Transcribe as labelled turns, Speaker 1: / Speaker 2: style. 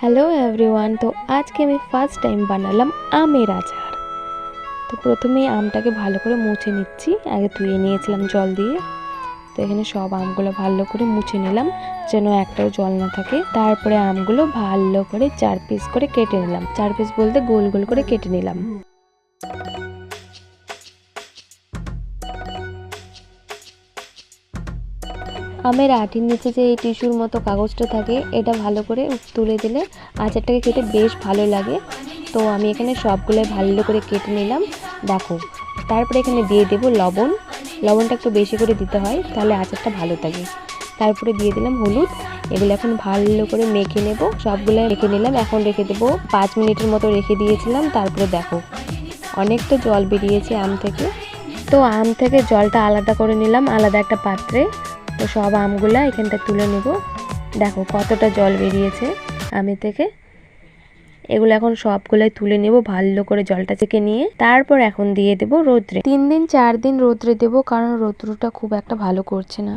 Speaker 1: Hello everyone. তো আজকে আমি ফার্স্ট টাইম বানালাম আমের আচার। তো প্রথমেই আমটাকে ভালো করে মুছে নিচ্ছি। আগে ধুয়ে নিয়েছিলাম জল দিয়ে। তো এখানে সব আমগুলো ভালো করে মুছে নিলাম যেন একটাও জল না থাকে। তারপরে আমগুলো ভালো করে 4 পিস করে কেটে নিলাম। 4 পিস বলতে গোল গোল করে কেটে নিলাম। আমের আটির নিচে যে এই টিস্যুর মতো কাগজটা থাকে, এটা ভালো করে তুলে দিলে আচারটাকে খেতে বেশ ভালো লাগে। তো আমি এখানে সবগুলো ভালো করে কেটে নিলাম। দেখো, তারপরে এখানে দিয়ে দেবো লবণ। লবণটা একটু বেশি করে দিতে হয়, তাহলে আচারটা ভালো থাকে। তারপরে দিয়ে দিলাম হলুদ। এগুলো এখন ভালো করে মেখে নেব। সবগুলো মেখে নিলাম। এখন রেখে দেবো 5 মিনিটের মতো রেখে দিয়েছিলাম। তারপরে দেখো অনেকটা জল বেরিয়েছে আম থেকে। তো আম থেকে জলটা আলাদা করে নিলাম আলাদা একটা পাত্রে। তো সব আমগুলা এখানটা তুলে নেব। দেখো কতটা জল বেরিয়েছে আমের থেকে। এগুলো এখন সবগুলাই তুলে নেব ভালো করে জলটা চেকে নিয়ে। তারপর এখন দিয়ে দেব রোদ্রে। 3 দিন 4 দিন রোদ্রে দেব, কারণ রৌদ্রটা খুব একটা ভালো করছে না।